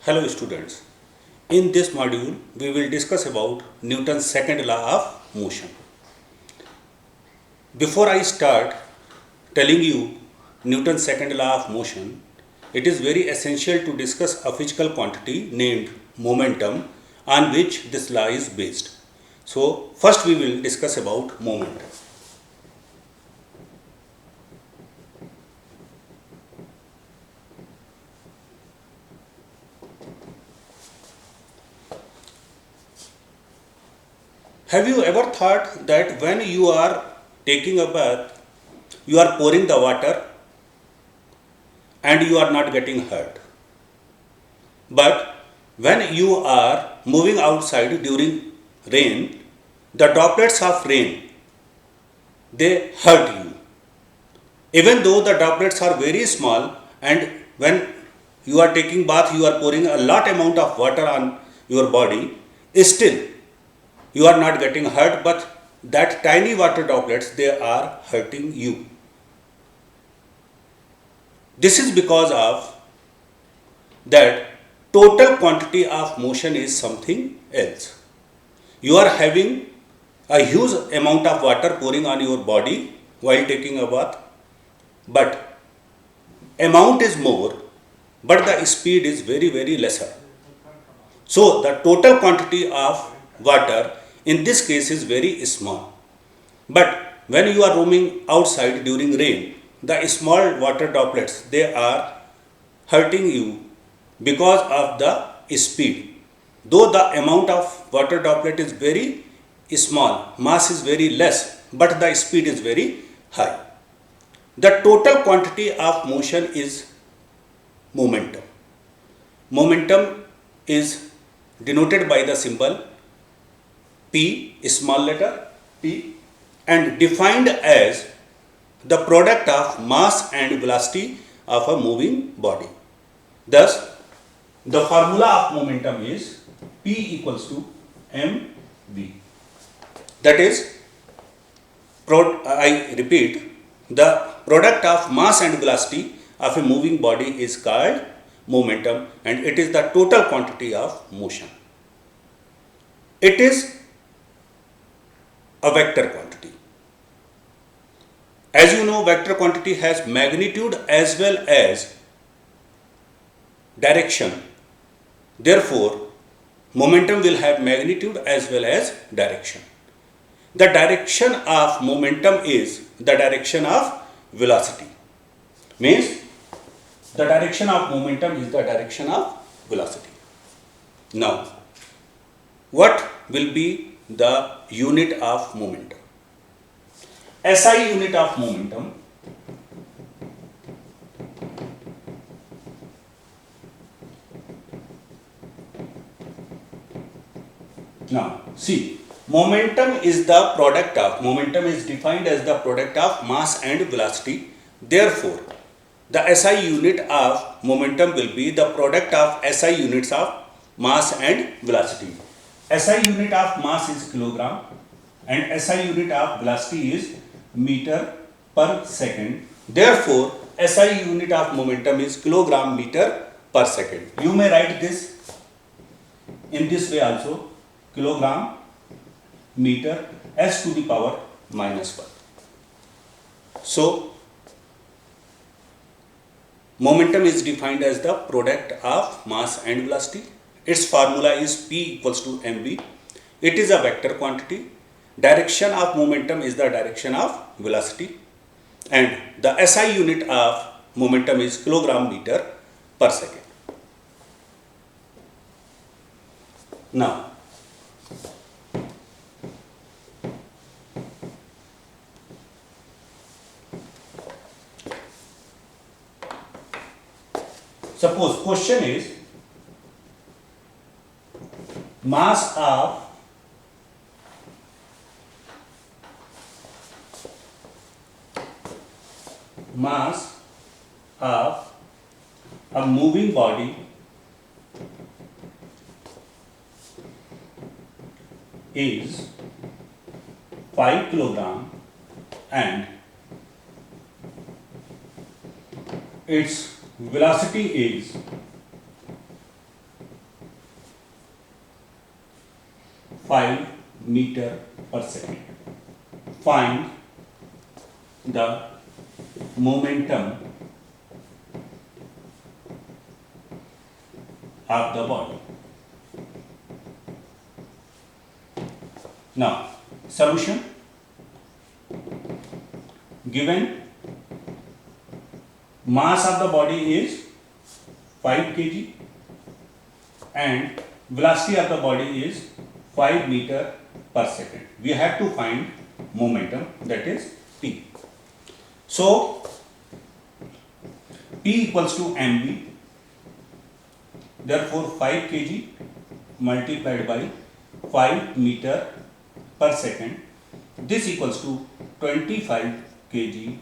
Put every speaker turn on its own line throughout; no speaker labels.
Hello students, in this module we will discuss about Newton's second law of motion. Before I start telling you Newton's second law of motion, it is very essential to discuss a physical quantity named momentum on which this law is based. So first we will discuss about momentum. Have you ever thought that when you are taking a bath, you are pouring the water and you are not getting hurt? But when you are moving outside during rain, the droplets of rain, they hurt you. Even though the droplets are very small, and when you are taking bath, you are pouring a lot amount of water on your body, still you are not getting hurt, but that tiny water droplets, they are hurting you. This is because of that total quantity of motion is something else. You are having a huge amount of water pouring on your body while taking a bath, but amount is more, but the speed is very lesser. So the total quantity of water in this case is very small. But when you are roaming outside during rain, the small water droplets, they are hurting you because of the speed. Though the amount of water droplet is very small, mass is very less, but the speed is very high. The total quantity of motion is momentum. Momentum is denoted by the symbol P, small letter p, and defined as the product of mass and velocity of a moving body. Thus, the formula of momentum is P equals to mv. That is, I repeat, the product of mass and velocity of a moving body is called momentum, and it is the total quantity of motion. It is a vector quantity. As you know, vector quantity has magnitude as well as direction. Therefore, momentum will have magnitude as well as direction. The direction of momentum is the direction of velocity. Means the direction of momentum is the direction of velocity. Now, what will be the unit of momentum? SI unit of momentum now see, momentum is the product of, momentum is defined as the product of mass and velocity. Therefore, the SI unit of momentum will be the product of SI units of mass and velocity. SI unit of mass is kilogram and SI unit of velocity is meter per second. Therefore, SI unit of momentum is kilogram meter per second. You may write this in this way also, kilogram meter s to the power minus 1. So, momentum is defined as the product of mass and velocity. Its formula is P equals to mv. It is a vector quantity. Direction of momentum is the direction of velocity, and the SI unit of momentum is kilogram meter per second. Now, suppose question is mass of a moving body is 5 kilogram and its velocity is 5 meter per second. Find the momentum of the body. Now, solution. Given mass of the body is 5 kg and velocity of the body is 5 meter per second. We have to find momentum, that is P. So, P equals to mv. Therefore, 5 kg multiplied by 5 meter per second. This equals to 25 kg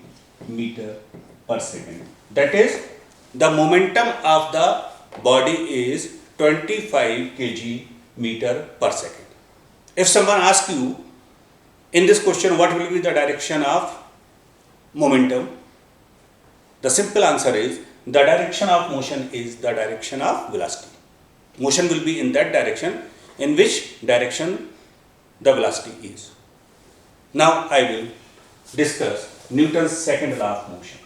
meter per second. That is, the momentum of the body is 25 kg meter per second. If someone asks you in this question what will be the direction of momentum, the simple answer is the direction of motion is the direction of velocity. Motion will be in that direction in which direction the velocity is. Now I will discuss Newton's second law of motion.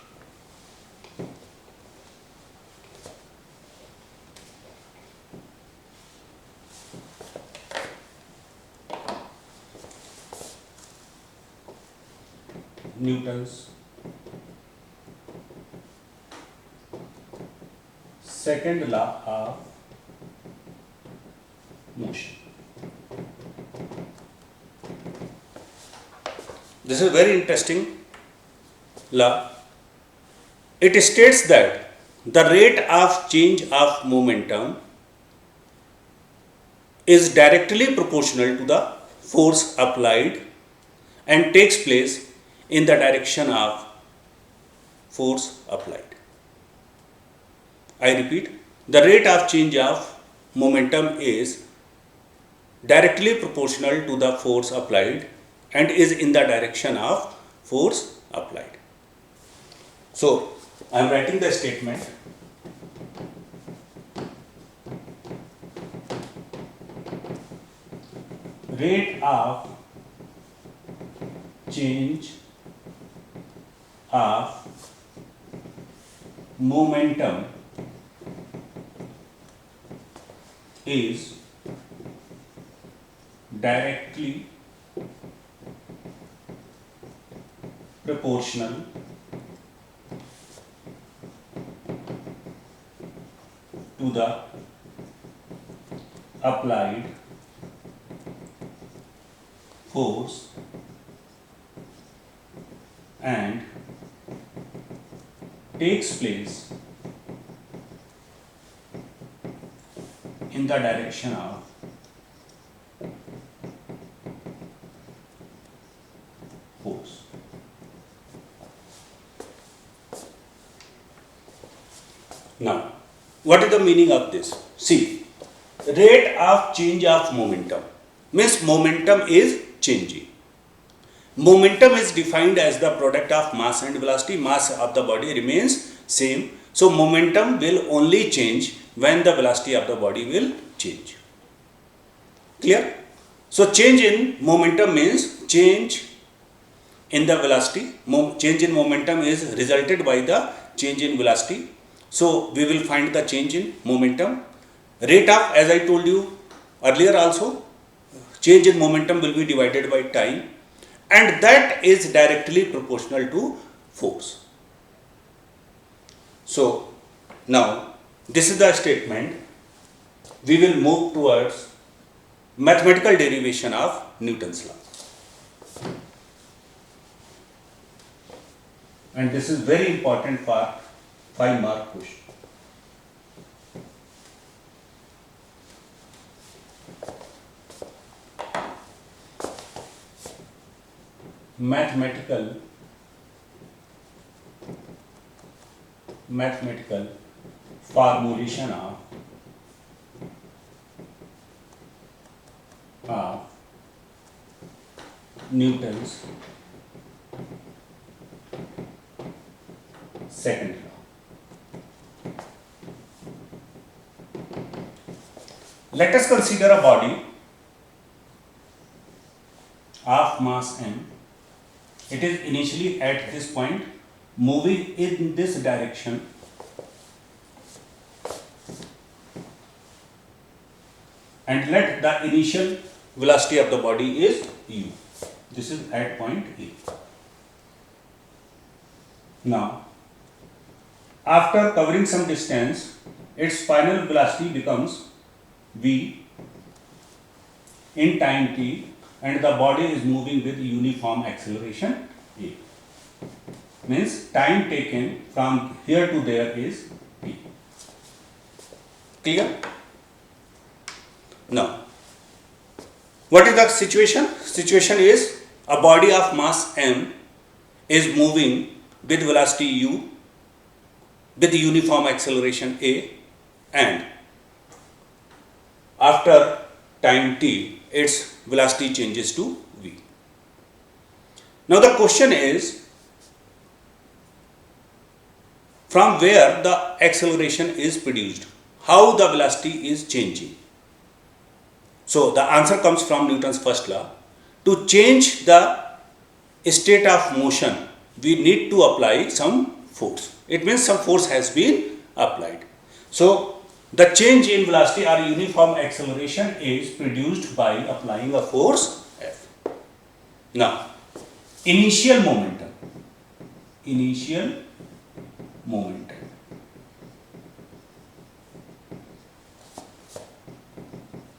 Newton's second law of motion. This is very interesting law. It states that the rate of change of momentum is directly proportional to the force applied and takes place in the direction of force applied. I repeat, the rate of change of momentum is directly proportional to the force applied and is in the direction of force applied. So, I am writing the statement. Rate of change of momentum is directly proportional to the applied force and takes place in the direction of force. Now, what is the meaning of this? See, rate of change of momentum means momentum is changing. Momentum is defined as the product of mass and velocity. Mass of the body remains same. So, momentum will only change when the velocity of the body will change. Clear? So, change in momentum means change in the velocity. Change in momentum is resulted by the change in velocity. So, we will find the change in momentum. Rate of, as I told you earlier also, change in momentum will be divided by time, and that is directly proportional to force. So, now this is the statement. We will move towards mathematical derivation of Newton's law. And this is very important for 5-mark question. Mathematical formulation of Newton's second law. Let us consider a body mass m, it is initially at this point moving in this direction, and let the initial velocity of the body is u. This is at point A. Now, after covering some distance, its final velocity becomes v in time t, and the body is moving with uniform acceleration a. Means time taken from here to there is t. Clear? Now, what is the situation? Situation is a body of mass m is moving with velocity u with uniform acceleration a, and after time t its velocity changes to v. Now the question is, from where the acceleration is produced, how the velocity is changing. So the answer comes from Newton's first law. To change the state of motion, we need to apply some force. It means some force has been applied. So the change in velocity or uniform acceleration is produced by applying a force F. Now, initial momentum. Initial momentum.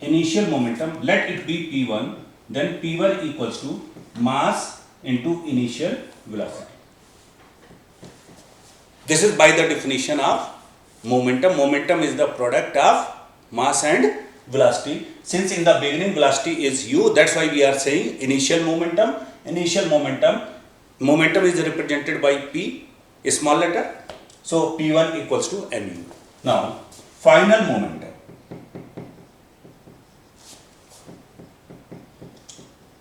Initial momentum, let it be P1, then P1 equals to mass into initial velocity. This is by the definition of momentum. Momentum is the product of mass and velocity. Since in the beginning velocity is u, that's why we are saying initial momentum. Initial momentum, momentum is represented by P, a small letter. So P1 equals to mu. Now, final momentum.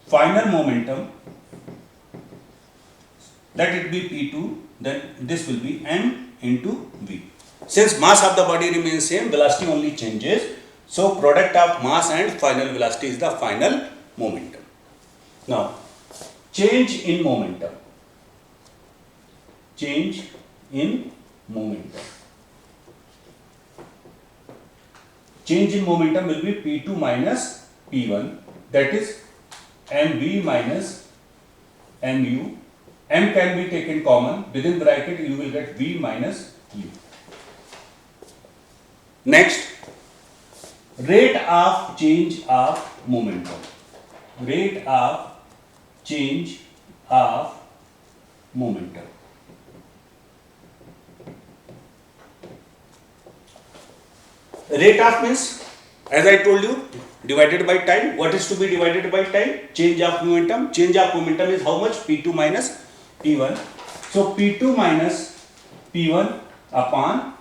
Final momentum, let it be P2, then this will be m into v. Since mass of the body remains same, velocity only changes. So product of mass and final velocity is the final momentum. Now, change in momentum. Change in momentum. Change in momentum will be P2 minus P1, that is mv minus mu. M can be taken common, within bracket you will get v minus u. Next, rate of change of momentum. Rate of change of momentum. Rate of means, as I told you, divided by time. What is to be divided by time? Change of momentum. Change of momentum is how much? P2 minus P1. So P2 minus P1 upon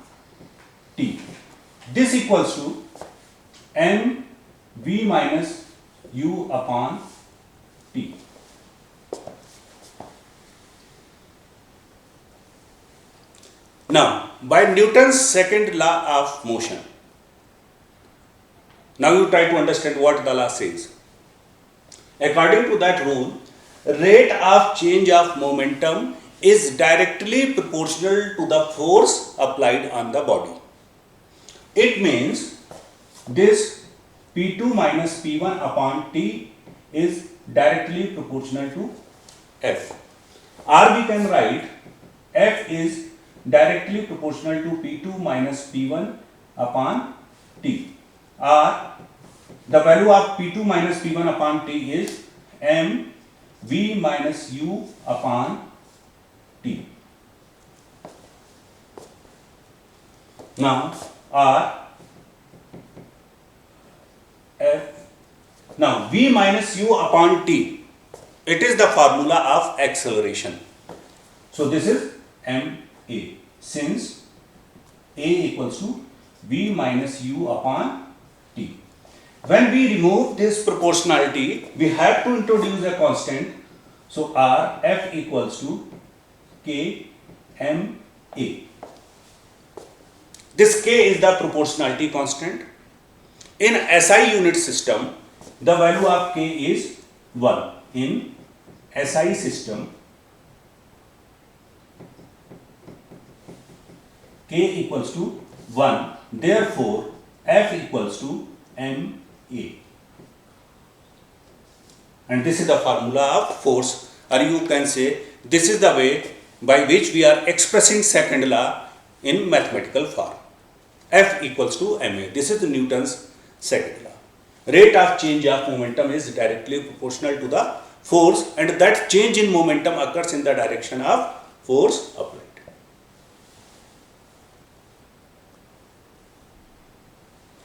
T. This equals to m v minus u upon T. Now, by Newton's second law of motion, now you try to understand what the law says. According to that rule, rate of change of momentum is directly proportional to the force applied on the body. It means this P2 minus P1 upon T is directly proportional to F. Or we can write F is directly proportional to P2 minus P1 upon T. Or the value of P2 minus P1 upon T is m v minus u upon T. Now, now v minus u upon T, it is the formula of acceleration. So this is ma, since a equals to v minus u upon T. When we remove this proportionality, we have to introduce a constant. So R F equals to K M A. This K is the proportionality constant. In SI unit system, the value of K is 1 in SI system K equals to 1, therefore F equals to ma. And this is the formula of force, or you can say this is the way by which we are expressing second law in mathematical form. F equals to ma. This is the Newton's second law. Rate of change of momentum is directly proportional to the force, and that change in momentum occurs in the direction of force applied.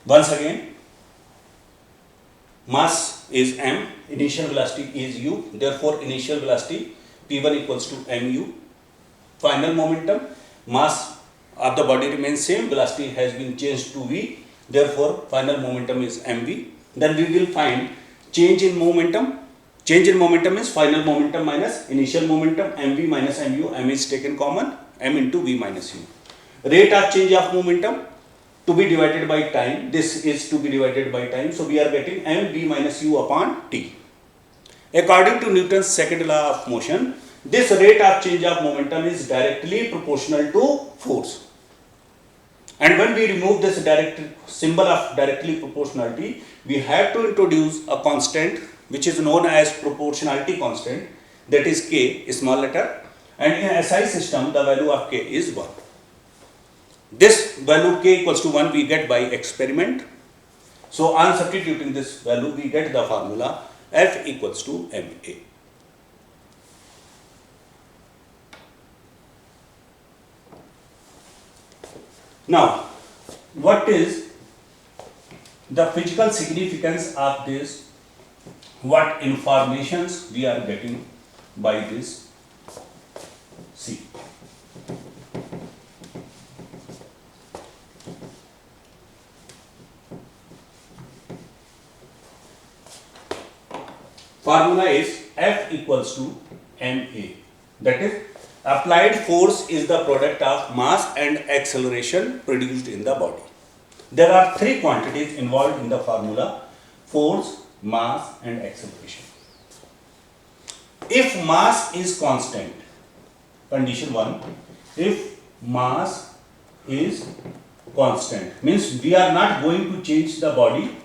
Once again, mass is m, initial velocity is u, therefore initial velocity p1 equals to mu. Final momentum, mass of the body remains same, velocity has been changed to v, therefore final momentum is mv. Then we will find change in momentum. Change in momentum is final momentum minus initial momentum, mv minus mu, m is taken common, m into v minus u. Rate of change of momentum to be divided by time, this is to be divided by time, so we are getting mv minus u upon t. According to Newton's second law of motion, this rate of change of momentum is directly proportional to force. And when we remove this direct symbol of directly proportionality, we have to introduce a constant which is known as proportionality constant, that is k, small letter, and in SI system the value of k is 1. This value k equals to 1 we get by experiment. So on substituting this value we get the formula F equals to ma. Now, what is the physical significance of this? What informations we are getting by this? See. Formula is F equals to ma. That is, applied force is the product of mass and acceleration produced in the body. There are three quantities involved in the formula: force, mass and acceleration. If mass is constant, condition 1, if mass is constant, means we are not going to change the body.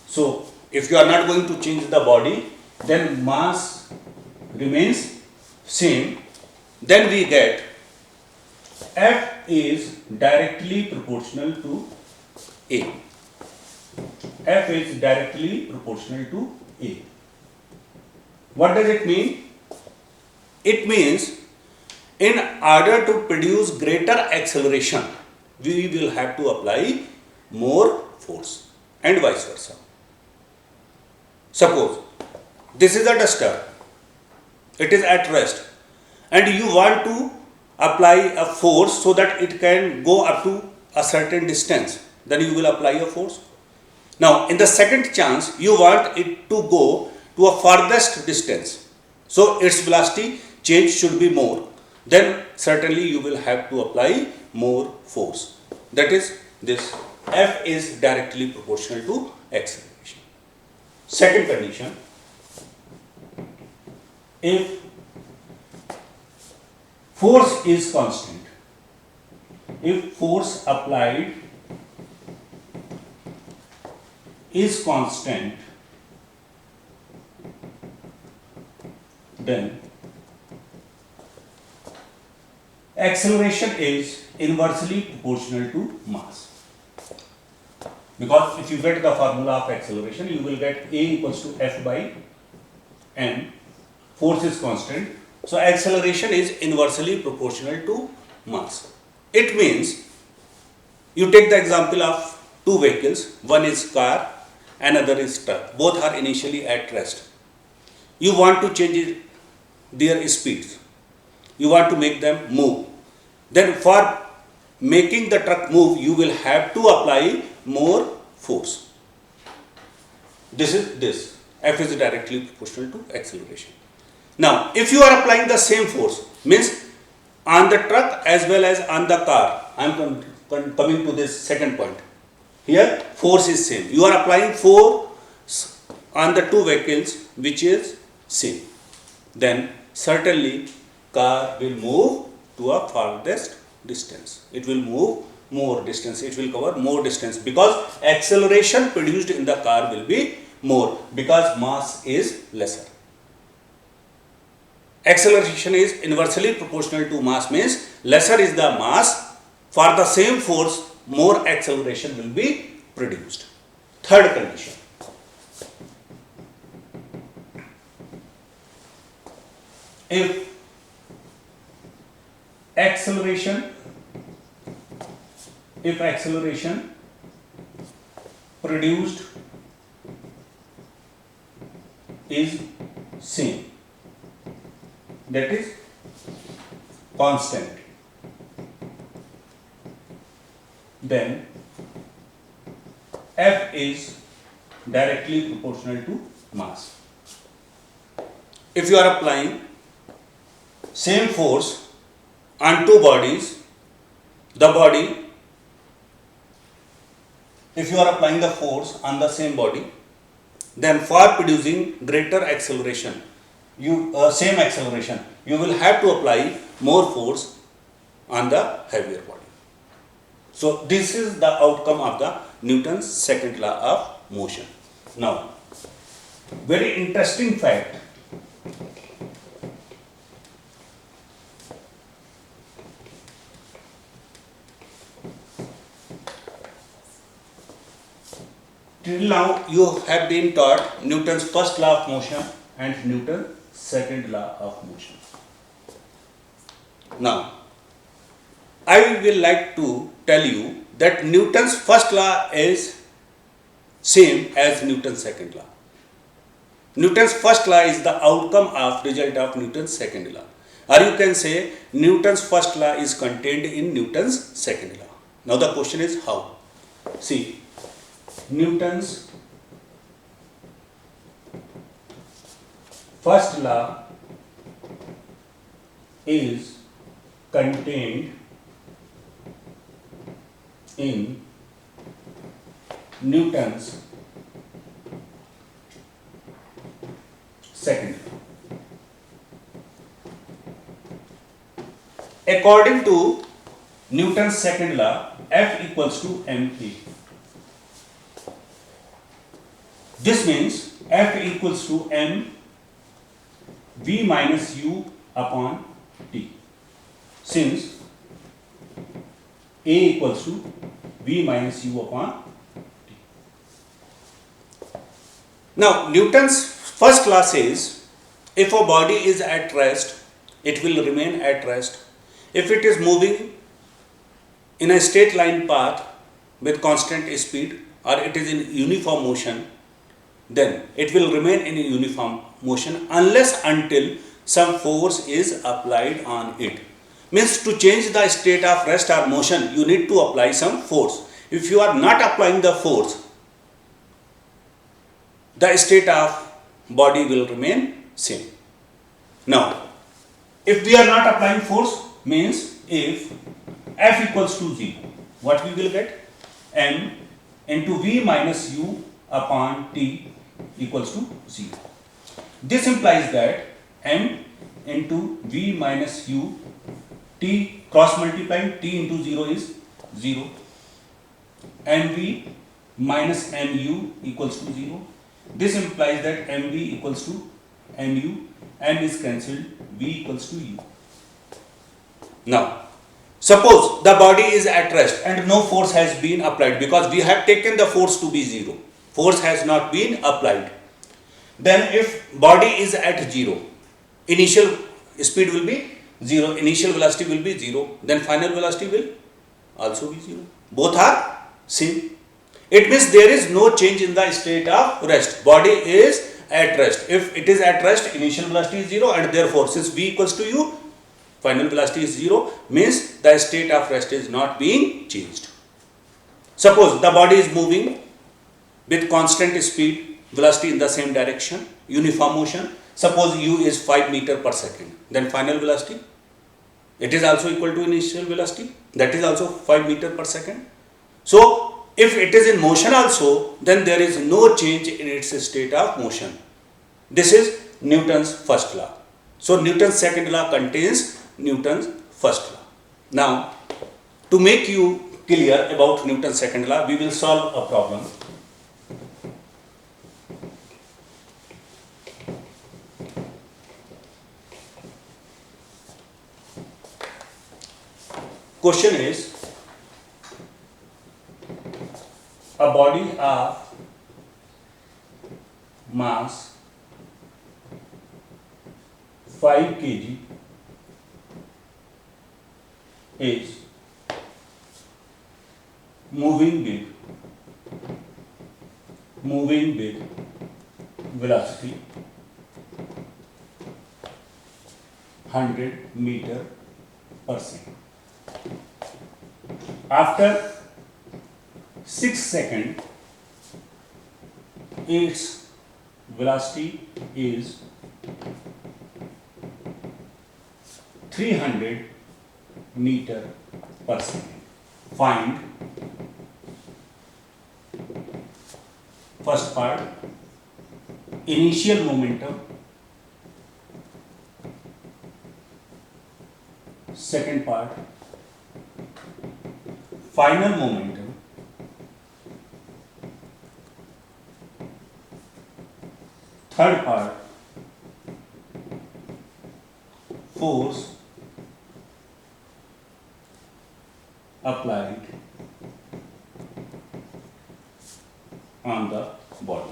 So, if you are not going to change the body, then mass remains same. Then we get F is directly proportional to A. F is directly proportional to A. What does it mean? It means in order to produce greater acceleration, we will have to apply more force and vice versa. Suppose this is a duster, it is at rest, and you want to apply a force so that it can go up to a certain distance, then you will apply a force. Now, in the second chance, you want it to go to a farthest distance, so its velocity change should be more, then certainly you will have to apply more force. That is, this F is directly proportional to acceleration. Second condition, if force is constant, if force applied is constant, then acceleration is inversely proportional to mass. Because if you get the formula of acceleration, you will get A equals to F by m. Force is constant, so acceleration is inversely proportional to mass. It means, you take the example of two vehicles, one is car, another is truck. Both are initially at rest. You want to change their speeds. You want to make them move. Then for making the truck move, you will have to apply more force. This is this. F is directly proportional to acceleration. Now, if you are applying the same force, means on the truck as well as on the car, I am coming to this second point. Here, force is same. You are applying force on the two vehicles which is same. then certainly car will move to a farthest distance. It will move more distance. It will cover more distance because acceleration produced in the car will be more because mass is lesser. Acceleration is inversely proportional to mass, means lesser is the mass, for the same force more acceleration will be produced. Third condition. If acceleration produced is same, that is constant, then F is directly proportional to mass. If you are applying same force on two bodies, if you are applying the force on the same body, then for producing greater acceleration, same acceleration, you will have to apply more force on the heavier body. So this is the outcome of the Newton's second law of motion. Now, very interesting fact. Till now you have been taught Newton's first law of motion and Newton's second law of motion. Now, I will like to tell you that Newton's first law is same as Newton's second law. Newton's first law is the outcome of result of Newton's second law. Or you can say Newton's first law is contained in Newton's second law. Now the question is how? See, Newton's first law is contained in Newton's second law. According to Newton's second law, F equals to ma. This means F equals to m v minus u upon t. Since A equals to v minus u upon t. Now, Newton's first law says if a body is at rest, it will remain at rest. If it is moving in a straight line path with constant speed or it is in uniform motion, then it will remain in a uniform motion unless until some force is applied on it. Means to change the state of rest or motion, you need to apply some force. If you are not applying the force, the state of body will remain same. Now, if we are not applying force, means if F equals to 0, what we will get? M into V minus U upon T equals to 0. This implies that M into V minus U, T cross multiplying T into 0 is 0. MV minus MU equals to 0. This implies that MV equals to MU, M is cancelled, V equals to U. Now, suppose the body is at rest and no force has been applied because we have taken the force to be 0. Force has not been applied. Then if body is at 0, initial speed will be 0, initial velocity will be 0, then final velocity will also be 0. Both are same. It means there is no change in the state of rest. Body is at rest. If it is at rest, initial velocity is 0 and therefore since V equals to U, final velocity is 0, means the state of rest is not being changed. Suppose the body is moving with constant speed, velocity in the same direction, uniform motion. Suppose U is 5 meter per second, then final velocity, it is also equal to initial velocity, that is also 5 meter per second. So, if it is in motion also, then there is no change in its state of motion. This is Newton's first law. So Newton's second law contains Newton's first law. Now, to make you clear about Newton's second law, we will solve a problem. Question is, a body of mass 5 kg is moving with velocity 100 meter per second. After 6 seconds, its velocity is 300 meter per second. Find first part, initial momentum, second part, final momentum, third part, force applied on the body.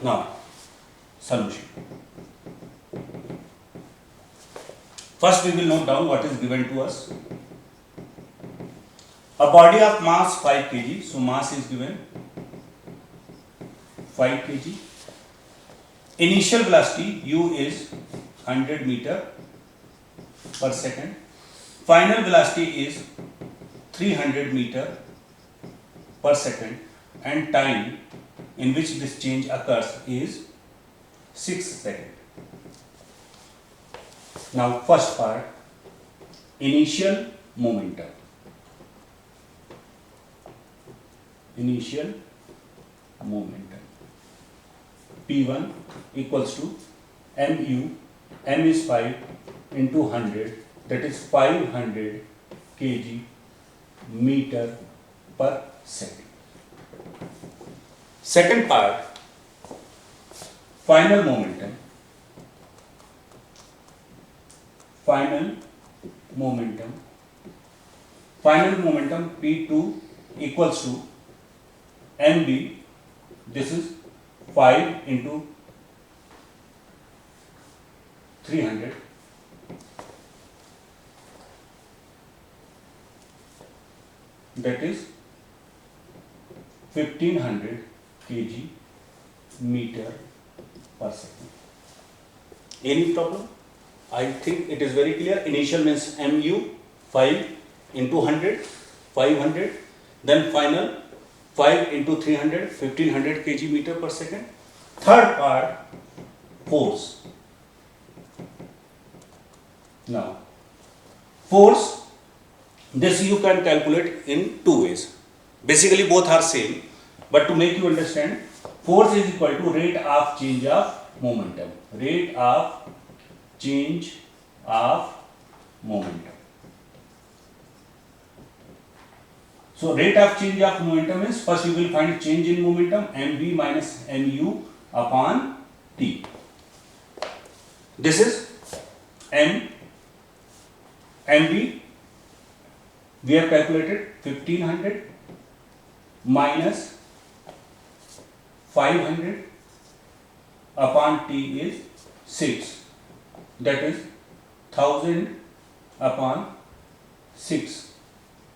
Now, solution. First, we will note down what is given to us. A body of mass 5 kg. So, mass is given 5 kg. Initial velocity u is 100 meter per second. Final velocity is 300 meter per second, and time in which this change occurs is 6 seconds. Now, first part, initial momentum. Initial momentum. P1 equals to mu. M is 5 into 100, that is 500 kg meter per second. Second part, final momentum. Final momentum P2 equals to mb. This is 5 into 300. That is 1500 kg meter per second. Any problem? I think it is very clear. Initial means mu 5 into 100, 500, then final 5 into 300, 1500 kg meter per second. Third part, force. Now, force, this you can calculate in two ways. Basically both are same, but to make you understand, force is equal to rate of change of momentum. Rate of change of momentum. So rate of change of momentum is, first you will find change in momentum mv minus mu upon t. This is mv, we have calculated 1500 minus 500 upon t is 6, that is 1000 upon 6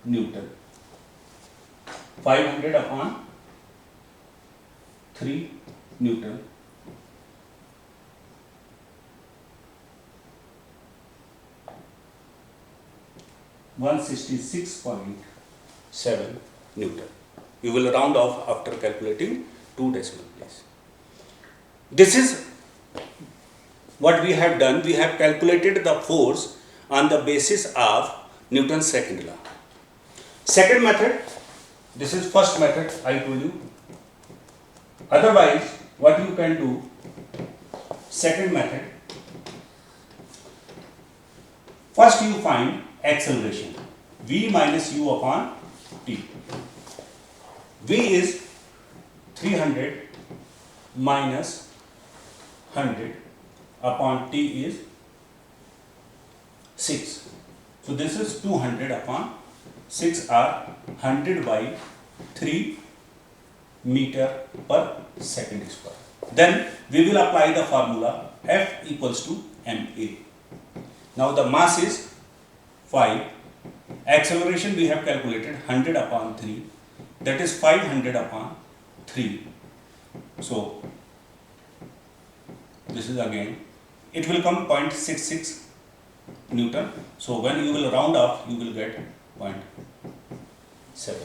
Newton. 500 upon 3 Newton. (166.7 Newton). You will round off after calculating 2 decimal places. This is what we have done. We have calculated the force on the basis of Newton's second law. Second method, this is first method I told you. Otherwise, what you can do, second method, first you find acceleration, v minus u upon t. V is 300 minus 100 upon t is 6. So this is 200 upon 6 or 100 by 3 meter per second square. Then we will apply the formula F equals to ma. Now the mass is 5. Acceleration we have calculated 100 upon 3, that is 500 upon 3. So this is again, it will come 0.66 Newton. So when you will round off, you will get 0.7.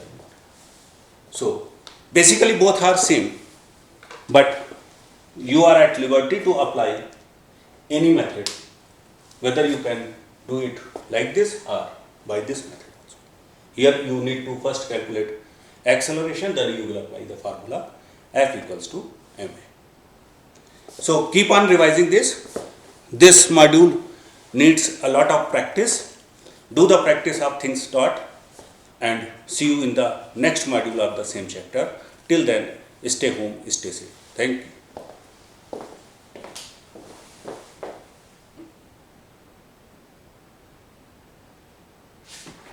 So basically both are same, but you are at liberty to apply any method, whether you can do it like this or by this method. Here you need to first calculate acceleration, then you will apply the formula F equals to ma. So keep on revising this. This module needs a lot of practice. Do the practice of things taught, and see you in the next module of the same chapter. Till then, stay home, stay safe. Thank you.